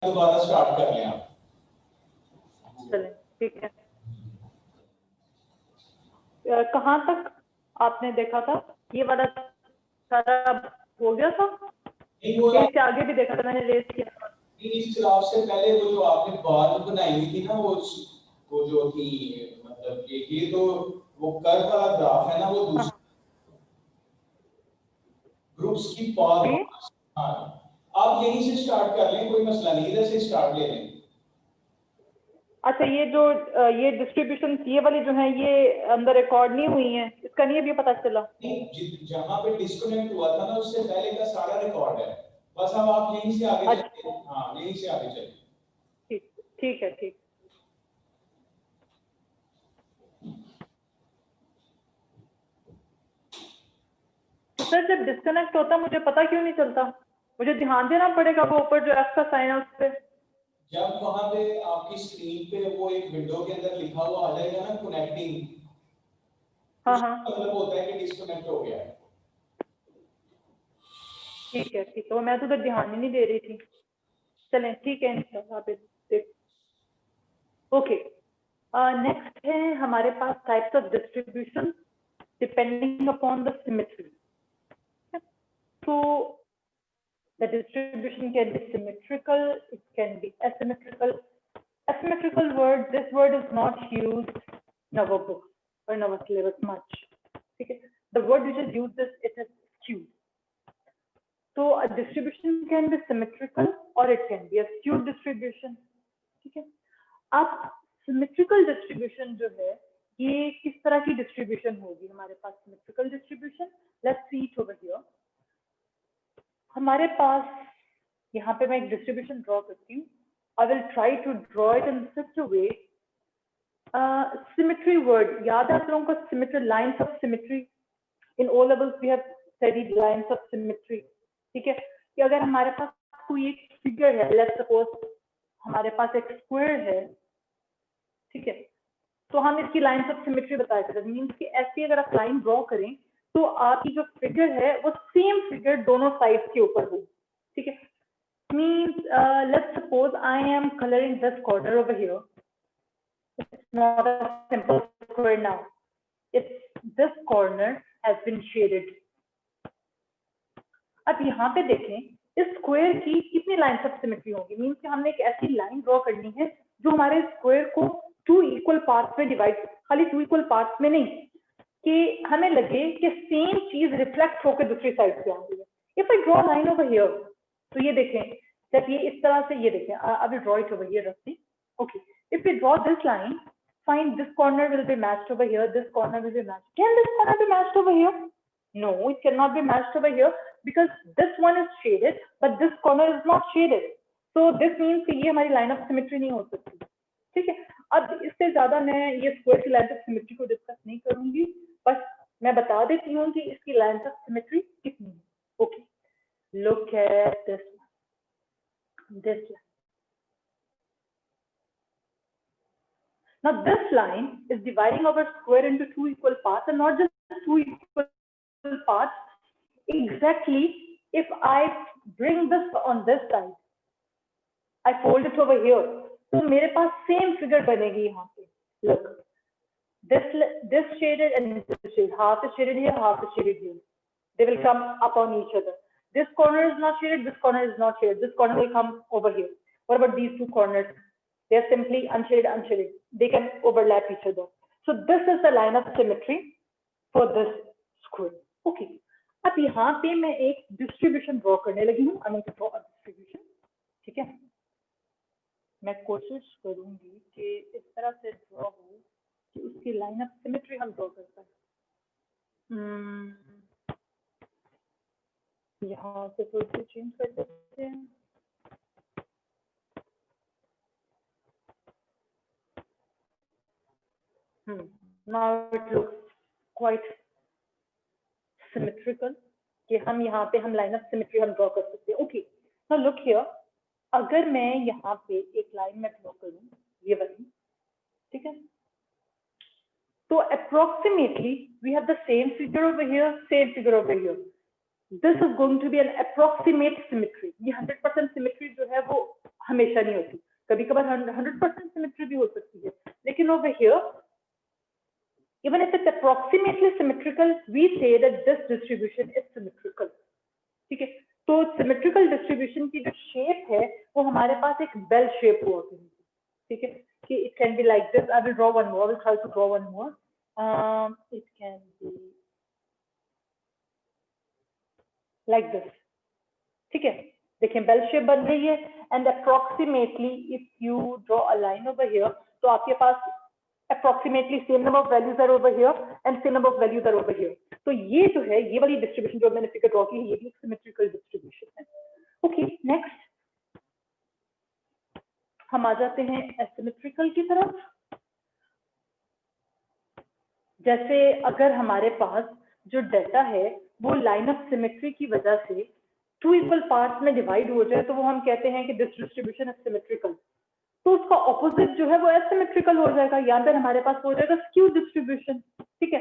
दोबारा स्टार्ट कर लें आप। चलें ठीक है। कहाँ तक आपने देखा था? ये वाला सारा हो गया था? इससे आगे भी देखा था मैंने, रेस किया। इस ग्राफ से पहले वो जो आपने बात बनाई हुई थी ना, वो जो थी, मतलब ये तो वो कर्व वाला ग्राफ है ना, वो दूसरा ग्रुप्स की बात। हाँ, आप यहीं से स्टार्ट कर लें, कोई मसला नहीं, इधर से स्टार्ट ले लें। अच्छा, ये जो ये डिस्ट्रीब्यूशन ये वाली जो है, ये अंदर रिकॉर्ड नहीं हुई है, इसका नहीं अभी पता चला? नहीं, जहां पे डिस्कनेक्ट हुआ था ना, उससे पहले का सारा रिकॉर्ड है। बस अब आप यहीं से आगे चलिए। हाँ, यहीं से आगे चलिए। ठीक, ठीक है, ठीक। तो सर जब डिस्कनेक्ट होता मुझे पता क्यों नहीं चलता? मुझे ध्यान देना पड़ेगा वो ऊपर जो एफ का साइन है उस पे। जब वहां पे आपकी स्क्रीन पे वो एक विंडो के अंदर लिखा हुआ आ जाएगा ना, कनेक्टिंग, हाँ हाँ, मतलब होता है कि डिस्कनेक्ट हो गया है। ठीक है, ठीक है। मैं तो उधर ध्यान ही नहीं दे रही थी। चलें ठीक है, इंशाल्लाह पे देख। ओके, नेक्स्ट है हमारे पास types of distribution depending upon the symmetry. तो the distribution can be symmetrical, it can be asymmetrical. Asymmetrical word, this word is not used in our book or in our syllabus much. Okay? The word which is used is it is skewed. So a distribution can be symmetrical or it can be a skewed distribution. ठीक है? अब symmetrical distribution जो है, ये किस तरह की distribution होगी हमारे पास? Symmetrical distribution, let's see it over here. हमारे पास यहाँ पे मैं एक डिस्ट्रीब्यूशन ड्रॉ करती हूँ. I will try to draw it in such a way. Symmetry word याद है आप लोगों को? Symmetry, lines of symmetry. In O levels we have studied lines of symmetry. ठीक है, कि अगर हमारे पास कोई एक फिगर है, लेट्स सपोज हमारे पास एक स्क्वायर है, ठीक है, तो हम इसकी लाइंस ऑफ सिमेट्री बता सकते हैं. मीन्स कि ऐसी अगर आप लाइन ड्रॉ करें तो आपकी जो फिगर है वो सेम फिगर दोनों साइड के ऊपर हो. ठीक है, means let's suppose I am coloring this corner over here. It's not a simple square now. It's this corner has been shaded. अब यहाँ पे देखें इस स्क्वायर की कितनी लाइंस ऑफ सिमेट्री होंगी? मीन्स कि हमने एक ऐसी लाइन ड्रॉ करनी है जो हमारे स्क्वायर को 2 इक्वल पार्ट्स में डिवाइड, खाली 2 इक्वल पार्ट्स में नहीं, कि हमें लगे कि सेम चीज रिफ्लेक्ट होकर दूसरी साइड से आ रही है. If I draw line over here, तो ये देखें जब ये इस तरह से, ये देखें, I will draw it over here roughly. Okay, if we draw this line, find this corner will be matched over here, this corner will be matched. Can this corner be matched over here? No, it cannot be matched over here because this one is shaded, but this corner is not shaded. So this means कि ये हमारी line of symmetry नहीं हो सकती. ठीक है, अब इससे ज्यादा मैं ये स्क्वायर की लाइन ऑफ सिमेट्री को डिस्कस नहीं करूंगी, बस मैं बता देती हूँ कि इसकी लाइन ऑफ सिमेट्री कितनी है. Okay, look at this line. Now this line is dividing our square into 2 equal parts, and not just 2 equal parts. Exactly, if I bring this on this side, I fold it over here, तो मेरे पास same figure बनेगी यहाँ पे. Look, this shaded and this shaded, half is shaded here, half is shaded here. They will come upon each other. This corner is not shaded, this corner is not shaded, this corner will come over here. What about these two corners? They are simply unshaded, unshaded. They can overlap each other. So this is the line of symmetry for this square. Okay. अब यहाँ पे मैं एक distribution draw करने लगी हूँ. I'm going to draw a distribution. ठीक है, मैं कोशिश करूंगी कि इस तरह से ड्रॉ हो कि उसकी लाइन ऑफ सिमेट्री हम ड्रॉ कर पाए. यहाँ से थोड़ी सी चेंज कर देते हैं. Now it looks quite symmetrical कि हम यहाँ पे हम लाइन ऑफ सिमेट्री हम ड्रॉ कर सकते हैं. Okay, now look here. अगर मैं यहाँ पे एक लाइन में ड्रॉ करूँ ये वाली, ठीक है, तो approximately we have the same figure over here, same figure over here. This is going to be an approximate symmetry. ये 100% symmetry जो है वो हमेशा नहीं होती, कभी कभार 100% सिमेट्री भी हो सकती है, लेकिन over here even if it's approximately symmetrical, we say that this distribution is symmetrical. ठीक है, तो symmetrical distribution की जो shape है वो हमारे पास एक bell shape हुआ करेगी, ठीक है, कि it can be like this. I will draw one more. I will try to draw one more. It can be like this. ठीक है, देखिए bell shape बन रही है, and approximately if you draw a line over here, तो आपके पास approximately same number of values are over here and same number of values are over here. तो ये जो है, ये वाली distribution जो मैंने फिगर ड्रॉ की है, ये भी एक symmetrical distribution है. Okay, next हम आ जाते हैं asymmetrical की तरफ. जैसे अगर हमारे पास जो डेटा है वो लाइन ऑफ सिमेट्री की वजह से 2 इक्वल पार्ट्स में डिवाइड हो जाए, तो वो हम कहते हैं कि दिस डिस्ट्रीब्यूशन इज सिमेट्रिकल. तो उसका ऑपोजिट जो है वो एसिमेट्रिकल हो जाएगा, या फिर हमारे पास हो जाएगा स्क्यू डिस्ट्रीब्यूशन. ठीक है,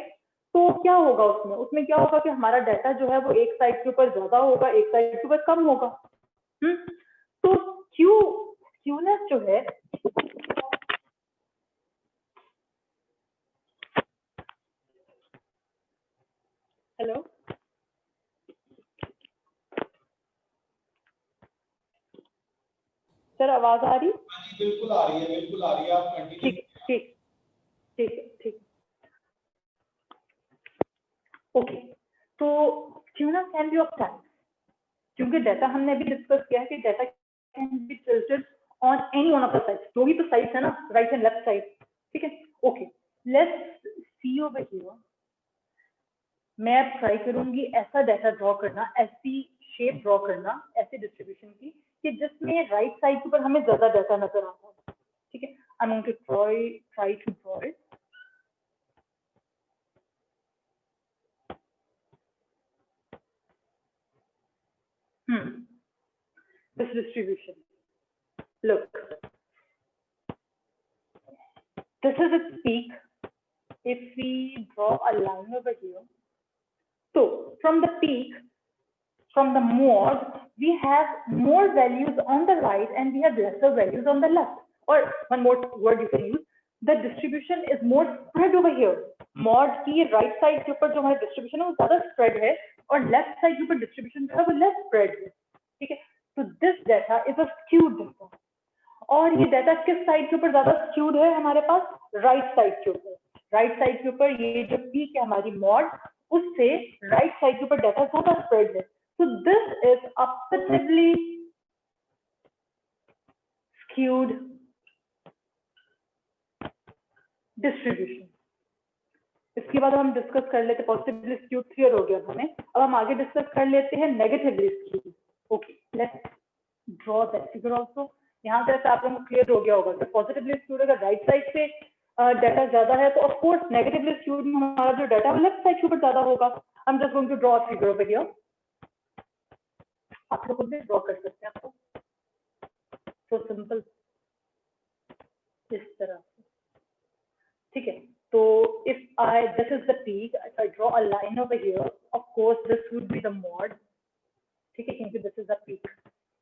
तो क्या होगा उसमें क्या होगा कि हमारा डाटा जो है वो एक साइड के ऊपर ज्यादा होगा, एक साइड के ऊपर कम होगा. तो स्क्यूनेस जो है हेलो सर, आवाज आ रही? बिल्कुल आ रही है, बिल्कुल आ रही है, आप कंटिन्यू. ठीक ठीक ठीक ठीक. ओके, तो skewness can be of time, क्योंकि डाटा हमने अभी डिस्कस किया है कि data can be tilted on any one of the sides. दो ही तो साइड्स है ना, राइट एंड लेफ्ट साइड. ठीक है, okay, let's see over here. मैं अब ट्राई करूंगी ऐसा डाटा ड्रॉ करना, ऐसी शेप ड्रॉ करना, ऐसे डिस्ट्रीब्यूशन की कि जिसमें राइट साइड के ऊपर हमें ज्यादा डाटा नजर आता है. ठीक है, I am going to try to draw it. This distribution. Look, this is its peak. If we draw a line over here, so from the peak, from the mode, we have more values on the right and we have lesser values on the left. Or one more word you can use, the distribution is more spread over here. Mod की right side के ऊपर जो हमारा distribution है वो ज़्यादा spread है, और left side के ऊपर distribution जो है वो less spread है. ठीक है, तो this data is a skewed data. और ये डाटा किस साइड के ऊपर ज्यादा स्क्यूड है? हमारे पास राइट साइड के ऊपर. राइट साइड के ऊपर ये जो पीक है हमारी मॉड, उससे राइट साइड के ऊपर डाटा ज्यादा स्प्रेड है. So this is a positively skewed distribution. इसके बाद हम डिस्कस कर लेते हैं पॉजिटिवली स्क्यूड, क्लियर हो गया हमें. अब हम आगे डिस्कस कर लेते हैं negatively skewed. Okay, let's draw that figure also. यहाँ से आप लोगों को क्लियर हो गया होगा कि पॉजिटिवली स्क्यूड अगर राइट साइड से डाटा ज्यादा है तो ऑफ कोर्स नेगेटिवली स्क्यूड में हमारा जो डाटा है लेफ्ट साइड के ऊपर ज्यादा होगा. I am just going to draw a figure over here. आप लोग खुद भी ड्रॉ कर सकते हैं, आपको तो सिंपल इस तरह. ठीक है, तो if I this is the peak, if I draw a line over here, of course this would be the mod. ठीक है, क्योंकि this is the peak,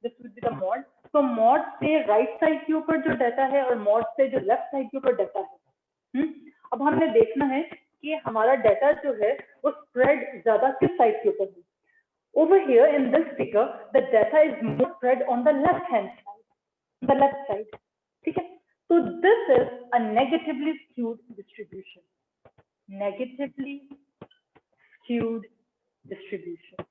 this would be the mod. तो मॉड से राइट साइड के ऊपर जो data है और मॉड से जो लेफ्ट साइड के ऊपर डाटा है. अब हमने देखना है कि हमारा डाटा जो है वो स्प्रेड ज्यादा किस साइड के ऊपर है. Over here in this figure, the data is more spread on the left hand side, the left side. ठीक है, so this is a negatively skewed distribution. Negatively skewed distribution.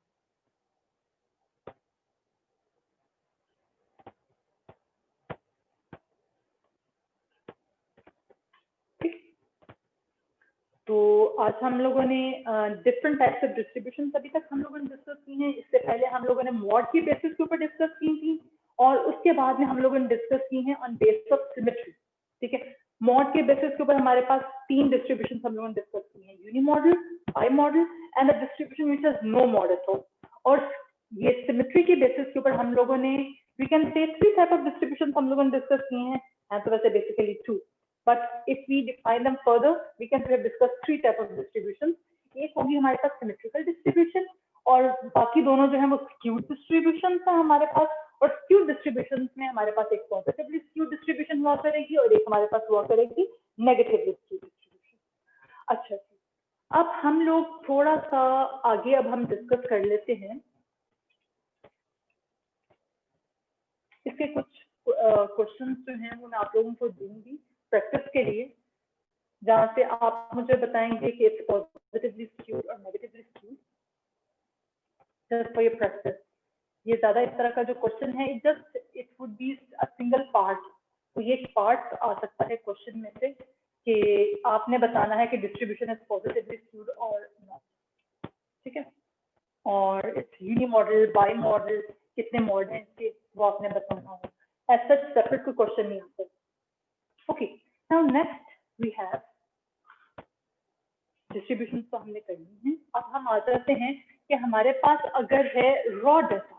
तो आज हम लोगों ने डिफरेंट टाइप्स ऑफ डिस्ट्रीब्यूशन अभी तक हम लोगों ने डिस्कस की हैं. इससे पहले हम लोगों ने मॉड की बेसिस के ऊपर डिस्कस की थी, और उसके बाद में हम लोगों ने डिस्कस की हैं ऑन बेस ऑफ सिमेट्री. ठीक है, मॉड के बेसिस के ऊपर हमारे पास 3 डिस्ट्रीब्यूशन हम लोगों ने डिस्कस की हैं, unimodal, bimodal and a distribution which has no mode at all. और ये सिमेट्री के बेसिस के ऊपर हम लोगों ने we can say 3 type of distribution हम लोगों ने डिस्कस किए हैं. तो वैसे basically 2, but if we define them further, we can discuss 3 type of distributions. एक होगी हमारे पास symmetrical distribution, और बाकी दोनों जो है वो skewed distributions है हमारे पास, और स्क्यूड डिस्ट्रीब्यूशन में हमारे पास एक पॉजिटिवली स्क्यूड डिस्ट्रीब्यूशन हुआ करेगी और एक हमारे पास हुआ करेगी नेगेटिवली स्क्यूड डिस्ट्रीब्यूशन। अच्छा, अब हम लोग थोड़ा सा आगे अब हम डिस्कस कर लेते हैं इसके कुछ क्वेश्चंस जो हैं वो मैं आप लोगों को दूंगी प्रैक्टिस के लिए, जहां से आप मुझे बताएंगे कि इट्स पॉजिटिवली स्क्यूड और negatively skewed, just for your practice. ये ज्यादा इस तरह का जो क्वेश्चन है it would be a single part, तो ये एक पार्ट आ सकता है क्वेश्चन में से कि आपने बताना है कि डिस्ट्रीब्यूशन इज पॉजिटिवली स्क्यूड और नॉट, ठीक है, और it's unimodal, bimodal, कितने मॉडल के वो आपने बताना हो। एज सच सेपरेट कोई क्वेश्चन नहीं आता। Okay, now next we have distribution तो हमने करनी है। अब हम आ जाते हैं कि हमारे पास अगर है रॉ डाटा,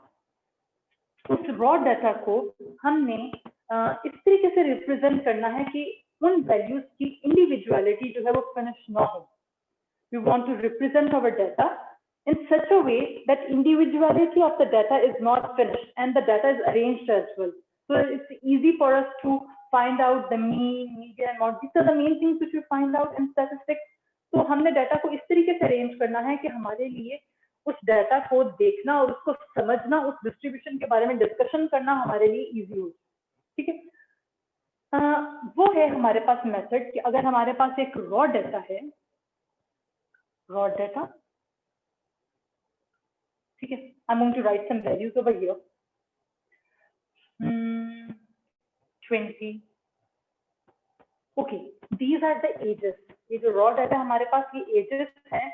उस रॉ डाटा को हमने इस तरीके से रिप्रेजेंट करना है कि उन वैल्यूज की इंडिविजुअलिटी जो है वो फिनिश ना हो। We want to represent our data in such a way that individuality of the data is not finished and the data is arranged as well. So it's easy for us to find out the mean, median, and mode. These are the main things which we find out in statistics. तो हमने data को इस तरीके से arrange करना है कि हमारे लिए उस डाटा को देखना और उसको समझना, उस डिस्ट्रीब्यूशन के बारे में डिस्कशन करना हमारे लिए इजी हो, ठीक है। वो है हमारे पास मेथड कि अगर हमारे पास एक रॉ डाटा है, raw data, ठीक है, I'm going to write some values over here. 20. Okay, these are the ages. ये जो raw data हमारे पास ये ages हैं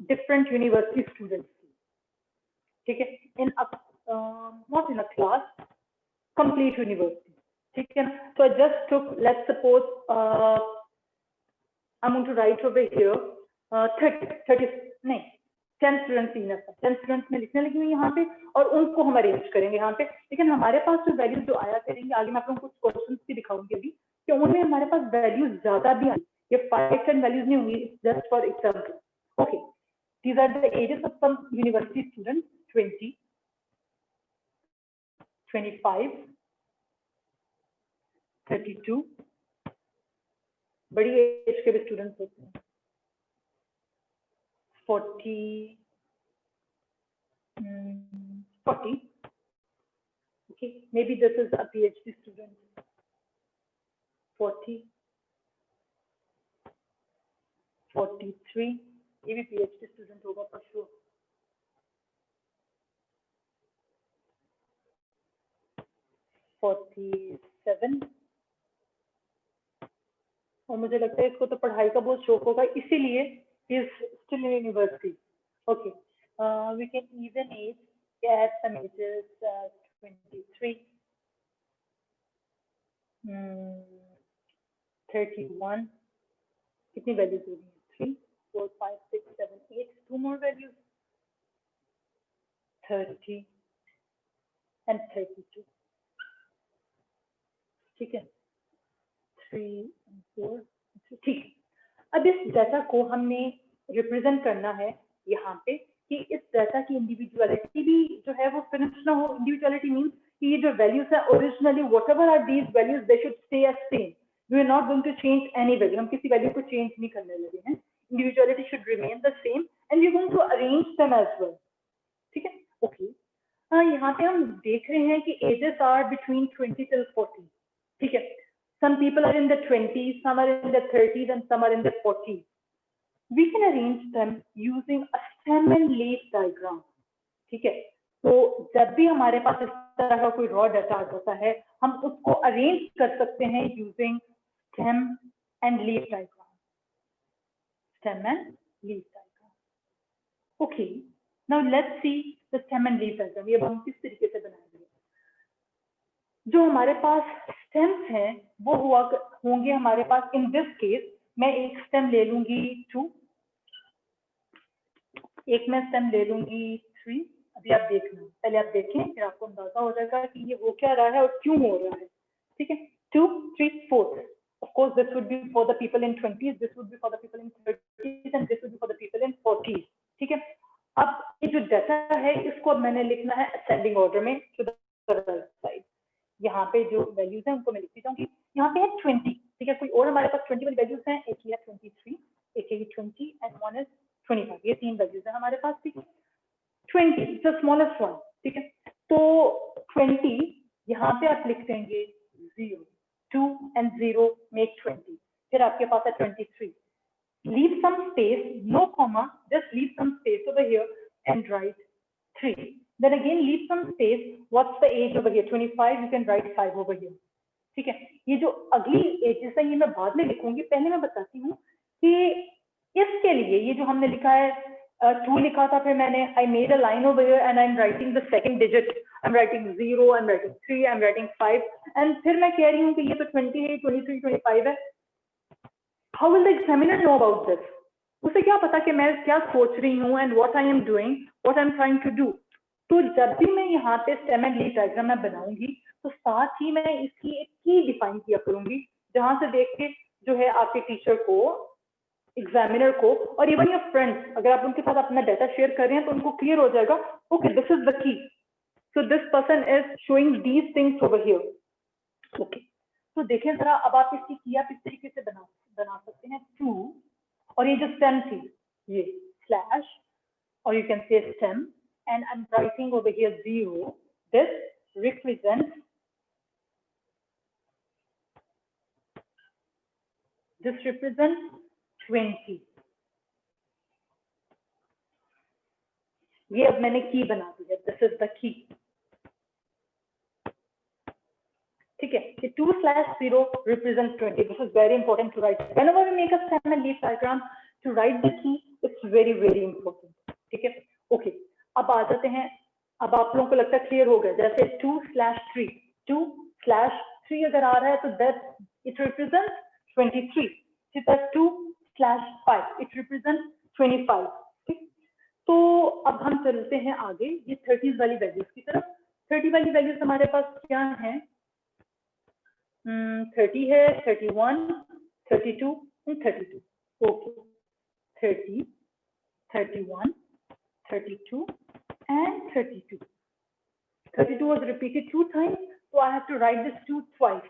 different university students की, ठीक है, in a not in a class, complete university, ठीक है। So I just took, let's suppose I'm going to write over here 30 नहीं 10 स्टूडेंट्स लीना था, 10 स्टूडेंट्स में लिखने लगी हुई यहाँ पे और उनको हम अरेंज करेंगे यहाँ पे। लेकिन हमारे पास जो वैल्यूज जो आया करेंगे आगे मैं आप लोगों को कुछ क्वेश्चंस भी दिखाऊंगी अभी कि उनमें हमारे पास वैल्यूज ज्यादा भी आई, ये 5-10 वैल्यूज नहीं होंगी, just for example. Okay, these are the ages of some university students, 20, 25, 32, बड़ी एज के भी स्टूडेंट्स होते हैं, 40, 40. Okay, maybe this is a PhD student. 40, 43. ये भी PhD student होगा for sure. 47. और मुझे लगता है इसको तो पढ़ाई का बहुत शौक होगा, इसीलिए is still in university. Okay, we can even add some ages, 23, 31. कितनी वैल्यूज हो रही हैं? 3, 4, 5, 6, 7, 8. 2 more values. 30 and 32. ठीक है, 3 and 4. ठीक है, अब इस डाटा को हमने रिप्रेजेंट करना है यहाँ पे कि इस डाटा की इंडिविजुअलिटी भी जो है वो फिनिश ना हो। इंडिविजुअलिटी मींस कि ये जो वैल्यूज है originally whatever are these values they should stay as same, we are not going to change any value, हम किसी वैल्यू को चेंज नहीं करने लगे हैं, individuality should remain the same and we are going to arrange them as well, ठीक है। Okay, यहाँ पे हम देख रहे हैं कि एजेस आर बिटवीन 20 till 40, ठीक है। Some people are in the 20s, some are in the 30s, and some are in the 40s. We can arrange them using a stem and leaf diagram, ठीक है। तो जब भी हमारे पास इस तरह का कोई रॉ डाटा होता है हम उसको अरेंज कर सकते हैं using stem and leaf diagram, stem and leaf diagram. Okay, now let's see the stem and leaf diagram. ये हम किस तरीके से बनाएंगे? जो हमारे पास स्टेम्स हैं वो होंगे हमारे पास, इन दिस केस मैं एक स्टेम ले लूंगी 2, एक मैं स्टेम ले लूंगी 3। अभी आप देखना, पहले आप देखें फिर आपको अंदाजा हो जाएगा कि ये हो क्या रहा है और क्यों हो रहा है, ठीक है। 2, 3, 4. Of course, this would be for the people in 20s, this would be for the people in 30s, and this would be for the people in 40s, ठीक है। अब ये जो डाटा है इसको अब मैंने लिखना है असेंडिंग ऑर्डर में, so the राइट साइड। यहाँ पे जो वैल्यूज हैं उनको मैं लिखती जाऊंगी। यहाँ पे है 20, ठीक है, कोई और हमारे पास 20 वाली वैल्यूज हैं, एक ही है 23, एक ही 20 एंड वन इज 25, ये 3 वैल्यूज हैं हमारे पास, ठीक है। 20 द स्मॉलेस्ट वन, ठीक है, तो 20 यहाँ पे आप लिख देंगे 0, 2 and 0 make 20, फिर आपके पास है 23, leave some space, no comma, just leave some space over here and write 3, then again leave some space, what's the age over here, 25, you can write 5 over here, ठीक है। ये जो अगली एजेस है ये मैं बाद में लिखूंगी, पहले मैं बताती हूँ कि इसके लिए ये जो हमने लिखा है 2 लिखा था, फिर मैंने I made a line over here and I'm writing the second digit, I'm writing 0, I'm writing 3, I'm writing 5, and फिर मैं कह रही हूँ कि ये तो 20 है, 23, 25 है। How will the examiner know about this? उसे क्या पता कि मैं क्या सोच रही हूँ and what I am doing, what I'm trying to do. तो जब भी मैं यहाँ पे स्टेम एंड लीफ डायग्राम में बनाऊंगी तो साथ ही मैं इसकी एक की डिफाइन किया करूंगी, जहां से देख के जो है आपके टीचर को, एग्जामिनर को और इवन योर फ्रेंड्स, अगर आप उनके साथ अपना डाटा शेयर कर रहे हैं तो उनको क्लियर हो जाएगा, okay this is the key, so this person is showing these things over here. Okay, तो देखें जरा, अब आप इसकी की आप इस तरीके से बना सकते हैं 2, और ये जो स्टेम थी ये स्लैश, और you can say stem and I'm writing over here 0, this represents 20, ये अब मैंने की बना दी है, दिस इज द की, ठीक है। 2/0 represents 20, this is very important to write whenever we make a stem and leaf diagram, to write the key, it's very very important, ठीक है। ओके, अब आ जाते हैं, अब आप लोगों को लगता है क्लियर हो गया, जैसे 2/3, 2/3 अगर आ रहा है तो दैट इट रिप्रेजेंट्स 23, फिर 2/5 इट रिप्रेजेंट्स 25, ठीक। तो अब हम चलते हैं आगे ये 30 वाली वैल्यूज की तरफ। 30 वाली वैल्यूज हमारे पास क्या है, 30 है, 31, 32 and 32, okay, 30, 31, 32 and 32. 32 was repeated 2 times, so I have to write this 2 twice.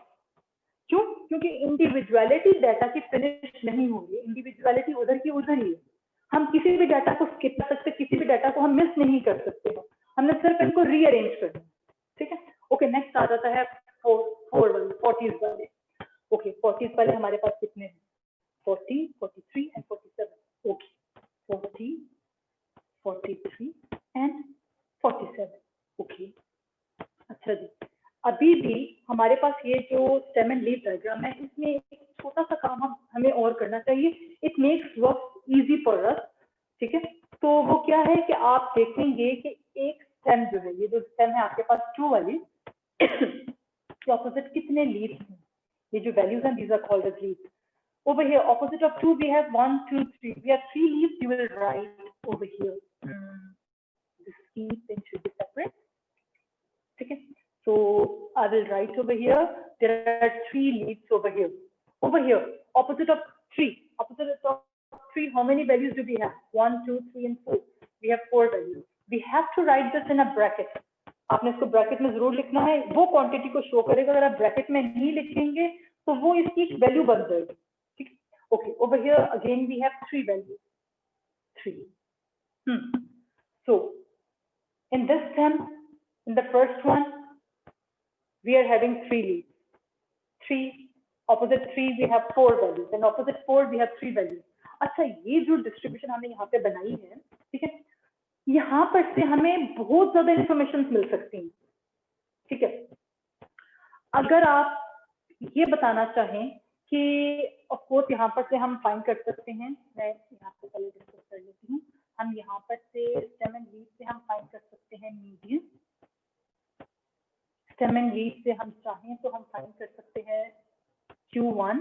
क्यों? क्योंकि इंडिविजुअलिटी डाटा की फिनिश नहीं होगी, इंडिविजुअलिटी उधर की उधर ही है। हम किसी भी डाटा को स्किप कर सकते, किसी भी डाटा को हम मिस नहीं कर सकते हैं, हमने सिर्फ इनको रीअरेंज करना है, ठीक है। ओके, नेक्स्ट आ जाता है 40 वाले। ओके, 40 वाले हमारे पास कितने हैं, 40, 43 and 47, ओके, 40, 43 and 47, ओके। अच्छा जी, अभी भी हमारे पास ये जो स्टेम एंड लीफ डायग्राम है, इसमें एक छोटा सा काम हमें और करना चाहिए, it makes work easy for us, ठीक है। तो वो क्या है कि आप देखेंगे कि एक स्टेम जो है, ये जो स्टेम है आपके पास 2 वाली, के ऑपोजिट कितने लीव्स हैं, ये जो वैल्यूज हैं, these are called as leaves. Over here, opposite of 2, we have 1, 2, 3. We have 3 leaves. You will write over here. This key thing should be separate. Okay. So I will write over here. There are 3 leaves over here. Over here, opposite of 3. Opposite of 3. How many values do we have? 1, 2, 3, and 4. We have 4 values. We have to write this in a bracket. आपने इसको bracket में जरूर लिखना है, वो quantity को show करेगा। अगर आप ब्रैकेट में नहीं लिखेंगे तो वो इसकी वैल्यू बन जाएगी। Okay, over here again we have 3 values. 3. So in this term, in the first one, we are having 3 leaves. 3, opposite 3 we have 4 values, and opposite 4 we have 3 values. अच्छा, ये जो डिस्ट्रीब्यूशन हमने यहाँ पे बनाई है, ठीक है, यहाँ पर से हमें बहुत ज्यादा इंफॉर्मेशन मिल सकती है, ठीक है। अगर आप ये बताना चाहें कि ऑफ कोर्स यहाँ पर से हम फाइंड कर सकते हैं, मैं यहाँ पे पहले डिस्कस कर लेती हूँ, हम यहाँ पर से स्टेम एंड लीफ से हम फाइंड कर सकते हैं मीडियन, स्टेम एंड लीफ से हम चाहें तो हम फाइंड कर सकते हैं Q1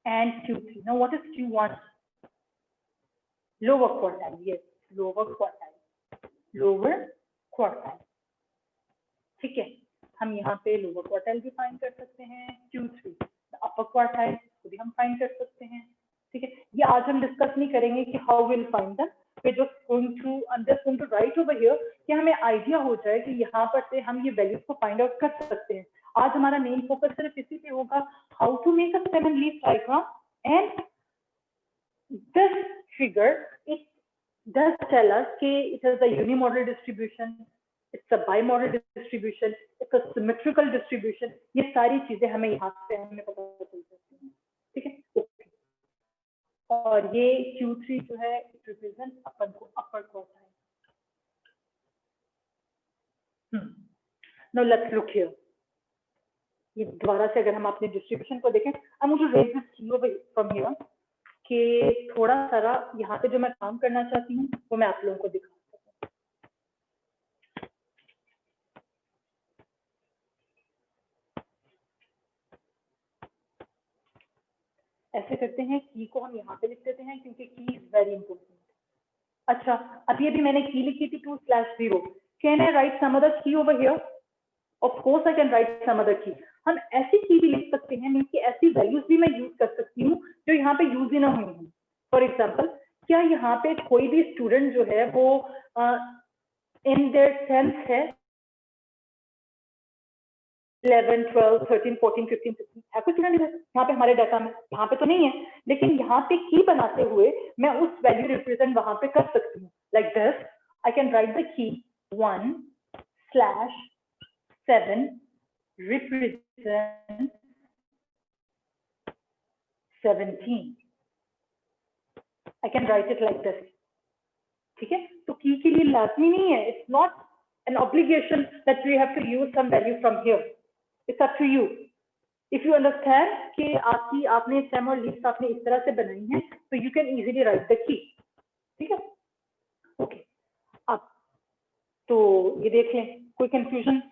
and Q3. Now what is Q1? Lower quartile, yes, lower quartile, ठीक है। हम यहाँ पे लोअर क्वार्टाइल भी फाइंड कर सकते हैं, Q3 अपर क्वार्टाइल को भी हम फाइंड कर सकते हैं, ठीक है। ये आज हम डिस्कस नहीं करेंगे कि how will find them, we're just going to, I'm just going to write over here कि हमें आइडिया हो जाए कि यहाँ पर से हम ये वैल्यूज को फाइंड आउट कर सकते हैं। आज हमारा मेन फोकस सिर्फ इसी पे होगा, how to make a 7 leaf diagram, and this figure it does tell us कि it is a unimodal distribution, it's a bimodal distribution, it's a symmetrical distribution। ये सारी चीजें हमें यहाँ पे हमें पता चल सकती हैं, ठीक है। और ये Q3 जो है रिप्रेजेंट अपन को अपर quartile. Now let's look here। ये दोबारा से अगर हम अपने डिस्ट्रीब्यूशन को देखें, I'm going to raise this Q from here कि थोड़ा सारा यहाँ पे जो मैं काम करना चाहती हूँ वो मैं आप लोगों को दिखा सकूँ। ऐसे करते हैं, की को हम यहाँ पे लिख देते हैं क्योंकि की इज वेरी इंपॉर्टेंट। अच्छा, अभी अभी मैंने की लिखी थी 2/0। Can I write some other key over here? Of course I can write some other key. हम ऐसी की भी लिख सकते हैं, मीन की ऐसी वैल्यूज भी मैं यूज कर सकती हूँ जो यहाँ पे यूज ही ना हुई। फॉर एग्जाम्पल, क्या यहाँ पे कोई भी स्टूडेंट जो है वो इन देयर 10th है, 11, 12, 13, 14, 15, 16 है कोई स्टूडेंट यहाँ पे हमारे डाटा में? यहाँ पे तो नहीं है, लेकिन यहाँ पे की बनाते हुए मैं उस वैल्यू रिप्रेजेंट वहां पे कर सकती हूँ। Like this I can right the key 1/7 represent 17। I can write it like this, ठीक है। तो की के लिए लाजमी नहीं है, it's not an obligation that we have to use some value from here, it's up to you। if you understand कि आपने stem और leaves आपने इस तरह से बनाई है, तो you can easily write the key, ठीक है। ओके, अब तो ये देख लें, कोई कंफ्यूजन?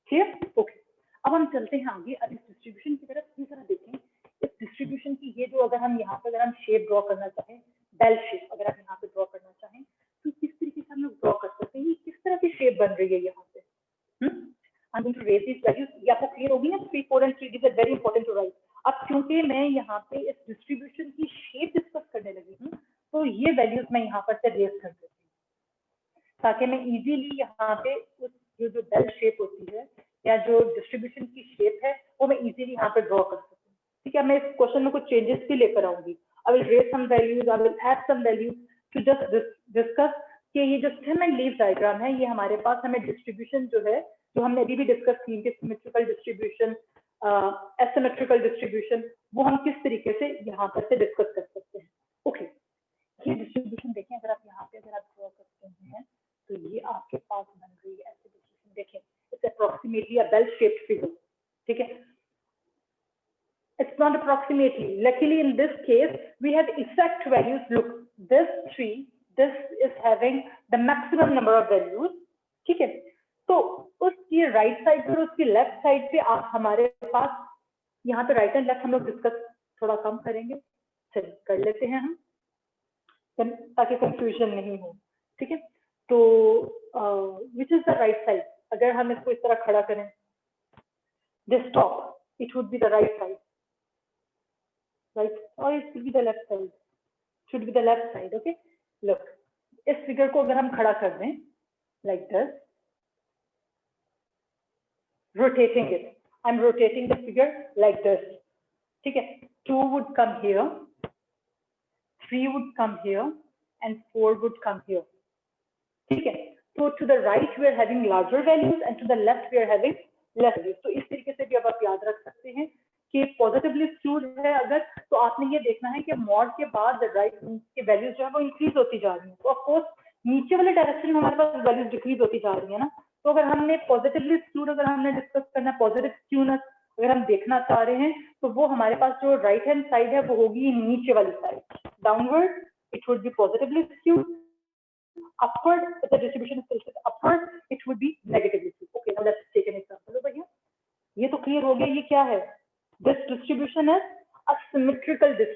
ठीक, ओके। अब हम चलते हैं आगे। अब इस डिस्ट्रीब्यूशन की तरफ इस तरह देखें। इस डिस्ट्रीब्यूशन की ये जो अगर हम यहाँ पे अगर हम शेप ड्रॉ करना चाहें, बेल शेप अगर आप यहाँ पे ड्रॉ करना चाहें, तो किस तरीके से हम लोग ड्रॉ कर सकते हैं? ये किस तरह की शेप बन रही है यहाँ पे? I'm going to raise these values। ये आपको क्लियर होगी ना? 3, 4 and 3 these are very important to write। अब क्योंकि मैं यहाँ पे इस डिस्ट्रीब्यूशन की शेप डिस्कस करने लगी हूँ, तो ये वैल्यूज मैं यहाँ पर से रेज कर देती हूँ ताकि मैं इजीली यहाँ पे उस जो बेल शेप होती है या जो डिस्ट्रीब्यूशन की शेप है वो मैं इजीली यहाँ पे ड्रॉ कर सकती हूँ, ठीक है। मैं इस क्वेश्चन में कुछ चेंजेस भी लेकर आऊंगी। I will raise some values, I will add some values to just discuss कि ये जो स्टेम एंड लीफ डायग्राम है, ये हमारे पास हमें डिस्ट्रीब्यूशन जो है, जो हमने अभी भी डिस्कस की थी, सिमेट्रिकल डिस्ट्रीब्यूशन, एसिमेट्रिकल डिस्ट्रीब्यूशन, वो हम किस तरीके से यहाँ पर से डिस्कस कर सकते हैं। ओके, ये डिस्ट्रीब्यूशन देखें, अगर आप यहाँ पे अगर आप ड्रॉ करते हैं तो ये आपके पास बन रही है ऐसे डिस्ट्रीब्यूशन। देखें, it's approximately a bell shaped figure, ठीक है। It's not approximately. Luckily, in this case, we have exact values. Look, this tree, this is having the maximum number of values, ठीक है। तो उसकी राइट साइड पर, उसकी left side पे आप हमारे पास यहाँ पे राइट एंड लेफ्ट हम लोग डिस्कस थोड़ा कम करेंगे, चलिए कर लेते हैं हम, ताकि कंफ्यूजन नहीं हो, ठीक है। तो which is the right side? अगर हम इसको इस तरह खड़ा करें, this top, it would be the right side, right, or it should be the left side, should be the left side। okay, look, इस फिगर को अगर हम खड़ा कर दें like this, rotating it, I'm rotating the figure like this, ठीक है। 2 would come here, 3 would come here and 4 would come here, ठीक है। तो to the right we are having larger values and to the left we are having less values। तो इस तरीके से भी अब आप याद रख सकते हैं कि पॉजिटिवली स्क्यूड है अगर, तो आपने ये देखना है कि मॉड के बाद राइट के वैल्यूज जो है वो इंक्रीज होती जा रही हैं। तो ऑफ कोर्स नीचे वाले डायरेक्शन में हमारे पास वैल्यूज डिक्रीज होती जा रही है ना। तो अगर हमने पॉजिटिवली स्क्यूड अगर हमने डिस्कस करना, पॉजिटिव स्क्यूनेस अगर हम देखना चाह रहे हैं, तो वो हमारे पास जो राइट हैंड साइड है वो होगी नीचे वाली side, downward it would be positively skewed, upward if the distribution is tilted upward it would be negatively skewed। okay, now let's take an example over here। ये तो क्लियर हो गया, ये क्या है? This distribution is a symmetrical distribution।